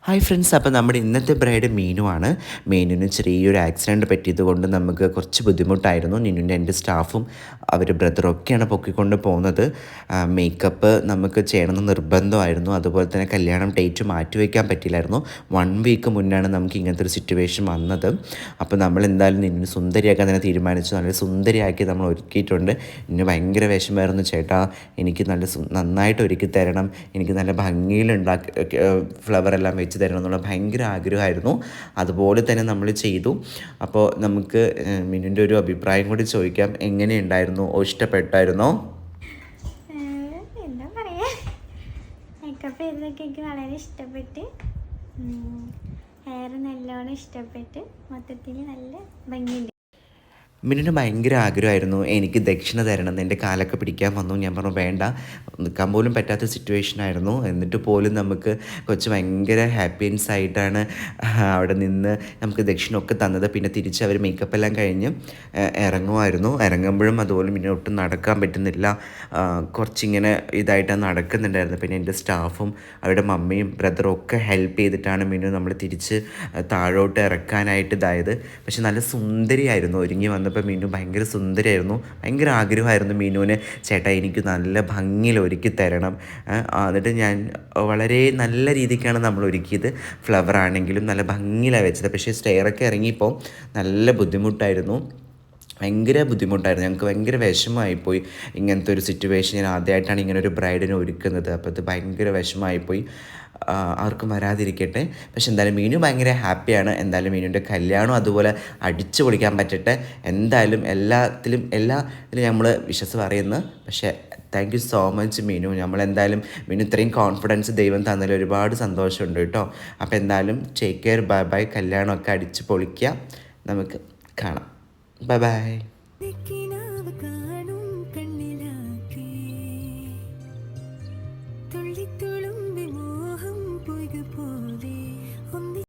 Hi friends, അപ്പോൾ നമ്മുടെ ഇന്നത്തെ ബ്രൈഡ് മീനു ആണ്. മീനുവിന് ചെറിയൊരു ആക്സിഡൻറ്റ് പറ്റിയത് കൊണ്ട് നമുക്ക് കുറച്ച് ബുദ്ധിമുട്ടായിരുന്നു. നിന്നുവിൻ്റെ എൻ്റെ സ്റ്റാഫും അവർ ബ്രദറൊക്കെയാണ് പൊക്കിക്കൊണ്ട് പോകുന്നത്. മേക്കപ്പ് നമുക്ക് ചെയ്യണമെന്ന് നിർബന്ധമായിരുന്നു. അതുപോലെ തന്നെ കല്യാണം ഡേറ്റ് മാറ്റി വയ്ക്കാൻ പറ്റില്ലായിരുന്നു. 1 വീക്ക് മുന്നാണ് നമുക്ക് ഇങ്ങനത്തെ ഒരു സിറ്റുവേഷൻ വന്നത്. അപ്പോൾ നമ്മൾ എന്തായാലും നിന്നു സുന്ദരിയാക്കാൻ തന്നെ തീരുമാനിച്ചു. നല്ല സുന്ദരിയാക്കി നമ്മൾ ഒരുക്കിയിട്ടുണ്ട്. ഇന്ന് ഭയങ്കര വിഷമമായിരുന്നു, ചേട്ടാ എനിക്ക് നന്നായിട്ട് ഒരുക്കി തരണം, എനിക്ക് നല്ല ഭംഗിയിലുണ്ടാക്കി ഫ്ലവർ എല്ലാം വെച്ച് തരണം എന്നുള്ള ഭയങ്കര ആഗ്രഹമായിരുന്നു. അതുപോലെ തന്നെ നമ്മൾ ചെയ്തു. അപ്പോൾ നമുക്ക് മിനുവിൻ്റെ ഒരു അഭിപ്രായം കൂടി ചോദിക്കാം. എങ്ങനെയുണ്ടായിരുന്നു? ഇഷ്ടപ്പെട്ടായിരുന്നോ? എന്താ പറയുക, മേക്കപ്പ് ചെയ്തതൊക്കെ എനിക്ക് വളരെ ഇഷ്ടപ്പെട്ട്, ഹെയർ നല്ലോണം ഇഷ്ടപ്പെട്ട്, മൊത്തത്തിൽ നല്ല ഭംഗിയുണ്ട്. മിനുവിന് ഭയങ്കര ആഗ്രഹമായിരുന്നു എനിക്ക് ദക്ഷിണ തരണം, എൻ്റെ കാലൊക്കെ പിടിക്കാൻ വന്നു. ഞാൻ പറഞ്ഞു വേണ്ട, നിൽക്കാൻ പോലും പറ്റാത്ത സിറ്റുവേഷനായിരുന്നു. എന്നിട്ട് പോലും നമുക്ക് കൊച്ച് ഭയങ്കര ഹാപ്പിയൻസ് ആയിട്ടാണ് അവിടെ നിന്ന് നമുക്ക് ദക്ഷിണമൊക്കെ തന്നത്. പിന്നെ തിരിച്ച് അവർ മേക്കപ്പ് എല്ലാം കഴിഞ്ഞ് ഇറങ്ങുമായിരുന്നു. ഇറങ്ങുമ്പോഴും അതുപോലെ പിന്നെ ഒട്ടും നടക്കാൻ പറ്റുന്നില്ല, കുറച്ചിങ്ങനെ ഇതായിട്ടാണ് നടക്കുന്നുണ്ടായിരുന്നു. പിന്നെ എൻ്റെ സ്റ്റാഫും അവരുടെ മമ്മിയും ബ്രദറും ഒക്കെ ഹെൽപ്പ് ചെയ്തിട്ടാണ് മിനു നമ്മൾ തിരിച്ച് താഴോട്ട് ഇറക്കാനായിട്ട് ഇതായത്. പക്ഷെ നല്ല സുന്ദരിയായിരുന്നു ഒരുങ്ങി വന്നപ്പോൾ. മീനു ഭയങ്കര സുന്ദരിയായിരുന്നു. ഭയങ്കര ആഗ്രഹമായിരുന്നു മീനുവിന്, ചേട്ടാ എനിക്ക് നല്ല ഭംഗിയിൽ ഒരുക്കി തരണം. എന്നിട്ട് ഞാൻ വളരെ നല്ല രീതിക്കാണ് നമ്മൾ ഒരുക്കിയത്. ഫ്ലവർ ആണെങ്കിലും നല്ല ഭംഗിയിലാണ് വെച്ചത്. പക്ഷേ സ്റ്റെയറൊക്കെ ഇറങ്ങിയപ്പോൾ നല്ല ബുദ്ധിമുട്ടായിരുന്നു, ഭയങ്കര ബുദ്ധിമുട്ടായിരുന്നു. ഞങ്ങൾക്ക് ഭയങ്കര വിഷമമായിപ്പോയി ഇങ്ങനത്തെ ഒരു സിറ്റുവേഷൻ. ഞാൻ ആദ്യമായിട്ടാണ് ഇങ്ങനെ ഒരു ബ്രൈഡിനെ ഒരുക്കുന്നത്. അപ്പോൾ ഇത് ഭയങ്കര വിഷമമായിപ്പോയി. ആർക്കും വരാതിരിക്കട്ടെ. പക്ഷെ എന്തായാലും മീനു ഭയങ്കര ഹാപ്പിയാണ്. എന്തായാലും മീനുവിൻ്റെ കല്യാണം അതുപോലെ അടിച്ചു പൊളിക്കാൻ പറ്റട്ടെ. എന്തായാലും ഇതിലും നമ്മൾ വിശ്വസ് പറയുന്നു. പക്ഷേ thank you so much Meenu. നമ്മളെന്തായാലും മീനു ഇത്രയും കോൺഫിഡൻസ് ദൈവം തന്നതിൽ ഒരുപാട് സന്തോഷമുണ്ട് കേട്ടോ. അപ്പോൾ എന്തായാലും ടേക്ക് കെയർ, ബൈ ബൈ. കല്യാണമൊക്കെ അടിച്ച് പൊളിക്കുക. നമുക്ക് കാണാം. Bye bye. തുള്ളിത്തുളുമ്പി മോഹം പൊയ്ക പോലെ